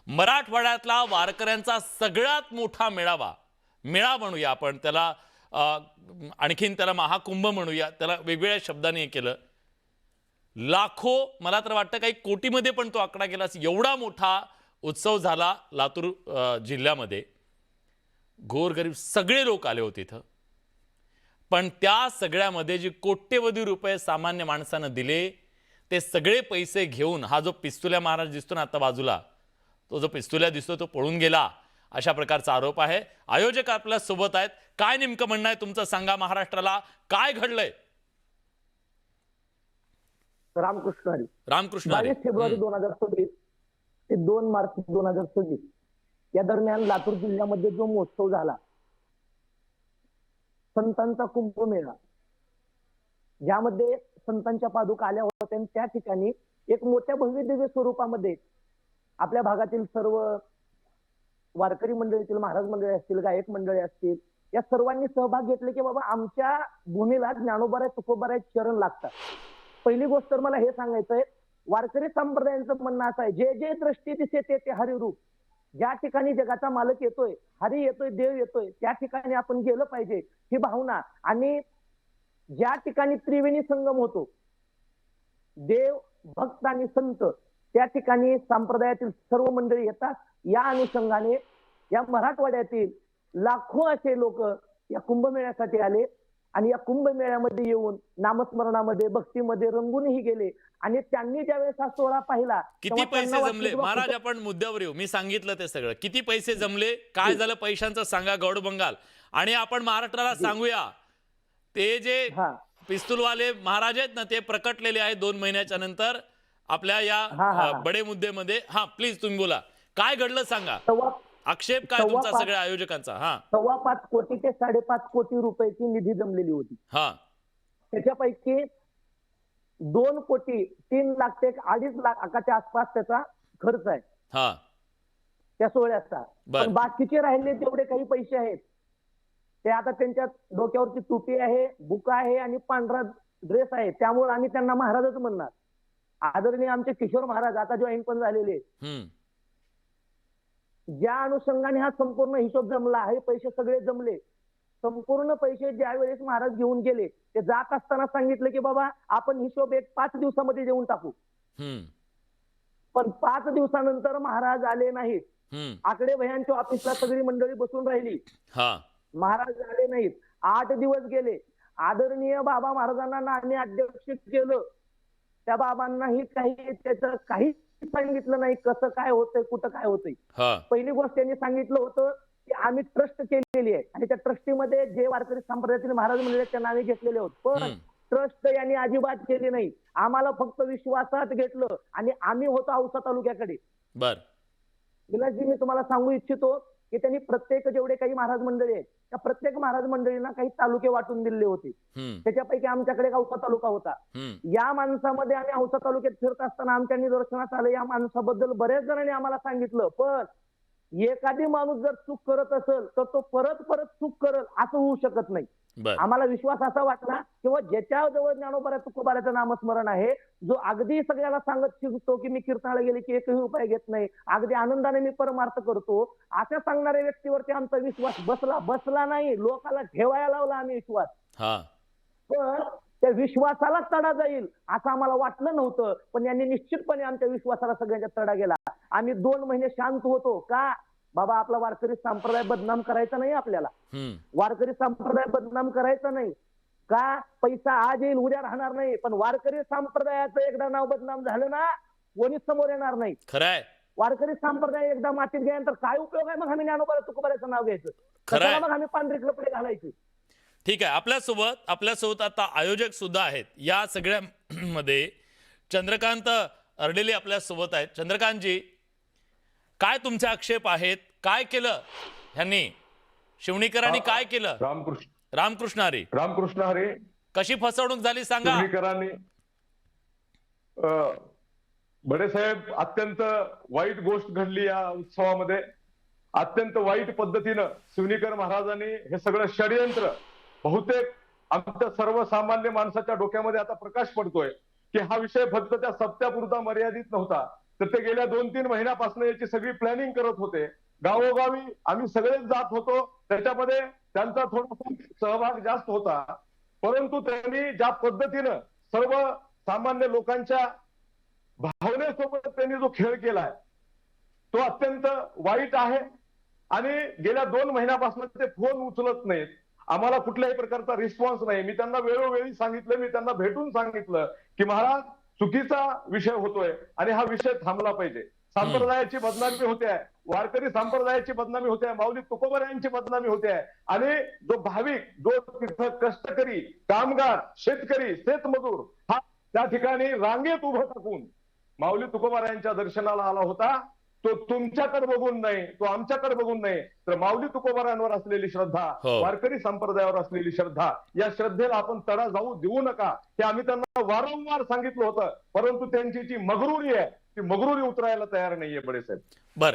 मराठवाड्यातला वारकऱ्यांचा सगळ्यात मोठा मेळावा, मेळा म्हणूया आपण त्याला, आणखीन त्याला महाकुंभ म्हणूया, त्याला वेगवेगळ्या शब्दांनी हे केलं. लाखो, मला तर वाटतं काही कोटीमध्ये पण तो आकडा गेला, एवढा मोठा उत्सव झाला लातूर जिल्ह्यामध्ये. गोरगरीब सगळे लोक आले होते इथं. पण त्या सगळ्यामध्ये जी कोट्यवधी रुपये सामान्य माणसानं दिले, ते सगळे पैसे घेऊन हा जो पिस्तुल्या महाराज दिसतो ना आता बाजूला, तो जो पिस्तुल्या दिसतो तो पळून गेला, अशा प्रकारचा आरोप आहे. आयोजक आपल्या सोबत आहेत. काय नेमकं म्हणणं आहे तुमचं, सांगा. महाराष्ट्राला काय घडलंय? रामकृष्ण हरी. रामकृष्ण हरी. 22 फेब्रुवारी 2026 ते 2 मार्च 2026 या दरम्यान लातूर जिल्ह्यामध्ये जो महोत्सव झाला, संतांचा कुंभमेळा, ज्यामध्ये संतांच्या पादुका आल्या होत्या, त्या ठिकाणी एक मोठ्या भव्य दिव्य स्वरूपामध्ये आपल्या भागातील सर्व वारकरी मंडळीतील, महाराज मंडळी असतील, गायक मंडळी असतील, या सर्वांनी सहभाग घेतले की बाबा आमच्या भूमीला ज्ञानोबाराय तुकोबाराय चरण लागतात. पहिली गोष्ट तर मला हे सांगायचंय, वारकरी संप्रदायांचं म्हणणं असं आहे, जे जे दृष्टी दिसे ते ते हरिरूप. ज्या ठिकाणी जगाचा मालक येतोय, हरी येतोय, देव येतोय, त्या ठिकाणी आपण गेलं पाहिजे, ही भावना. आणि ज्या ठिकाणी त्रिवेणी संगम होतो, देव, भक्त आणि संत, त्या ठिकाणी संप्रदायातील सर्व मंडळी येतात. या अनुषंगाने या मराठवाड्यातील लाखो असे लोक या कुंभमेळ्यासाठी आले आणि या कुंभमेळ्यामध्ये येऊन नामस्मरणामध्ये, भक्तीमध्ये रंगूनही गेले. आणि त्यांनी ज्यावेळेस हा सोहळा पाहिला, किती पैसे जमले महाराज? आपण मुद्द्यावर येऊ. मी सांगितलं ते सगळं. किती पैसे जमले, काय झालं पैशांचं सांगा, गौड बंगाल. आणि आपण महाराष्ट्राला सांगूया, ते जे पिस्तूलवाले महाराज आहेत ना, ते प्रकटलेले आहेत 2 महिन्याच्या नंतर आपल्या या बडे मुद्द्यामध्ये. हा, प्लीज तुम्ही बोला, काय घडलं सांगा. आक्षेप काय तुमचा सगळ्या आयोजकांचा? 5.25 कोटी ते 5.5 कोटी रुपयाची निधी जमलेली होती. त्याच्यापैकी 2 कोटी 3 लाख ते 2.5 लाखाच्या आसपास त्याचा खर्च आहे त्या सोहळ्याचा. पण बाकीचे राहिले तेवढे काही पैसे आहेत, ते आता त्यांच्या डोक्यावरची टोपी आहे, बुका आहे आणि पांढरा ड्रेस आहे, त्यामुळे आम्ही त्यांना महाराजच म्हणणार. आदरणीय आमचे किशोर महाराज आता जॉईन पण झालेले, ज्या अनुषंगाने हा संपूर्ण हिशोब जमला, हे पैसे सगळे जमले. संपूर्ण पैसे ज्यावेळेस महाराज घेऊन गेले, ते जात असताना सांगितलं की बाबा आपण हिशोब 5 दिवसामध्ये देऊन टाकू. पण 5 दिवसानंतर महाराज आले नाहीत. आकडे भयांच्या ऑफिसला सगळी मंडळी बसून राहिली, महाराज आले नाहीत. 8 दिवस गेले. आदरणीय बाबा महाराजांना नाणे अध्यक्ष केलं, त्या बाबांनाही काही त्याचं काही सांगितलं नाही, कसं काय होतंय, कुठं काय होतंय. पहिली गोष्ट त्यांनी सांगितलं होतं की आम्ही ट्रस्ट केलेली आहे आणि त्या ट्रस्टीमध्ये जे वारकरी संप्रदायातील महाराज मंडळी त्या नावे घेतलेले होते, पण ट्रस्ट यांनी अजिबात केली नाही. आम्हाला फक्त विश्वासात घेतलं आणि आम्ही होतो औसा तालुक्याकडे. विलासजी, मी तुम्हाला सांगू इच्छितो की त्यांनी प्रत्येक जेवढे काही महाराज मंडळी आहेत, त्या प्रत्येक महाराज मंडळींना काही तालुके वाटून दिले होते. त्याच्यापैकी आमच्याकडे औसा तालुका होता. या माणसामध्ये आम्ही औसा तालुक्यात फिरत असताना आमच्या निदर्शनास आलं, या माणसाबद्दल बऱ्याच जणांनी आम्हाला सांगितलं, पण एखादी माणूस जर चूक करत असेल तर तो परत परत चूक करल असं होऊ शकत नाही. आम्हाला विश्वास असा वाटला किंवा ज्याच्या जवळ ज्ञानोबाराय तुकोबारायचं नामस्मरण आहे, जो अगदी सगळ्याला सांगत शिकतो की मी कीर्तनाला गेले की 1ही रुपया घेत नाही, अगदी आनंदाने मी परमार्थ करतो, अशा सांगणाऱ्या व्यक्तीवरती आमचा विश्वास बसला नाही. लोकाला ठेवायला लावला आम्ही विश्वास, पण त्या विश्वासाला तडा जाईल असं आम्हाला वाटलं नव्हतं. पण यांनी निश्चितपणे आमच्या विश्वासाला सगळ्यांच्या तडा गेला. आम्ही 2 महिने शांत होतो का, बाबा आपला वारकरी संप्रदाय बदनाम करायचा नाही, आपल्याला वारकरी संप्रदाय बदनाम करायचा नाही का. पैसा आज येईल उद्या राहणार नाही, पण वारकरी संप्रदायाचं एकदा नाव बदनाम झालं ना, कोणीच समोर येणार नाही. खरंय, वारकरी संप्रदाय एकदा मातीत गेल्यानंतर काय उपयोग आहे मग आम्ही ज्ञानोबा तुकोबारायचं नाव घ्यायचं, कशाला मग आम्ही पांढरे कपडे घालायचे. ठीक आहे. आपल्यासोबत आता आयोजक सुद्धा आहेत या सगळ्या मध्ये. चंद्रकांत अर्डेले आपल्या सोबत आहेत. चंद्रकांतजी, काय तुमचे आक्षेप आहेत? काय केलं ह्यांनी, शिवणीकरांनी काय केलं? रामकृष्ण हरी. रामकृष्ण हरी. कशी फसवणूक झाली सांगा. शिवणीकरांनी, बडे साहेब, अत्यंत वाईट गोष्ट घडली या उत्सवामध्ये. अत्यंत वाईट पद्धतीनं शिवणीकर महाराजांनी हे सगळं षडयंत्र, बहुतेक आमच्या सर्वसामान्य माणसाच्या डोक्यामध्ये आता प्रकाश पडतोय की हा विषय फक्त त्या सप्त्यापुरता मर्यादित नव्हता. तर ते गेल्या 2-3 महिन्यापासून याची सगळी प्लॅनिंग करत होते. गावोगावी आम्ही सगळेच जात होतो, त्याच्यामध्ये त्यांचा थोडासा सहभाग जास्त होता. परंतु त्यांनी ज्या पद्धतीनं सर्व सामान्य लोकांच्या भावनेसोबत त्यांनी जो खेळ केलाय तो अत्यंत वाईट आहे. आणि गेल्या 2 महिन्यापासून ते फोन उचलत नाहीत, आम्हाला कुठल्याही प्रकारचा रिस्पॉन्स नाही. मी त्यांना वेळोवेळी सांगितलं, मी त्यांना भेटून सांगितलं की महाराज चुकीचा विषय होतोय आणि हा विषय थांबला पाहिजे. संप्रदायाची बदनामी होते आहे, वारकरी संप्रदायाची बदनामी होते आहे, माऊली तुकोबारायांची बदनामी होते आहे. आणि जो भाविक, जो तिथं कष्टकरी, कामगार, शेतकरी, शेतमजूर हा त्या ठिकाणी रांगेत उभं टाकून माऊली तुकोबारायांच्या दर्शनाला आला होता, तो तुमच्याकडे बघून नाही, तो आमच्याकडे बघून नाही, तर माऊली तुकोबारांवर असलेली श्रद्धा, हो. वारकरी संप्रदायावर असलेली श्रद्धा, या श्रद्धेला आपण तडा जाऊ देऊ नका हे आम्ही त्यांना वारंवार सांगितलं होतं. परंतु त्यांची जी मगरुरी आहे ती मगरुरी उतरायला तयार नाहीये बडेसाहेब. बर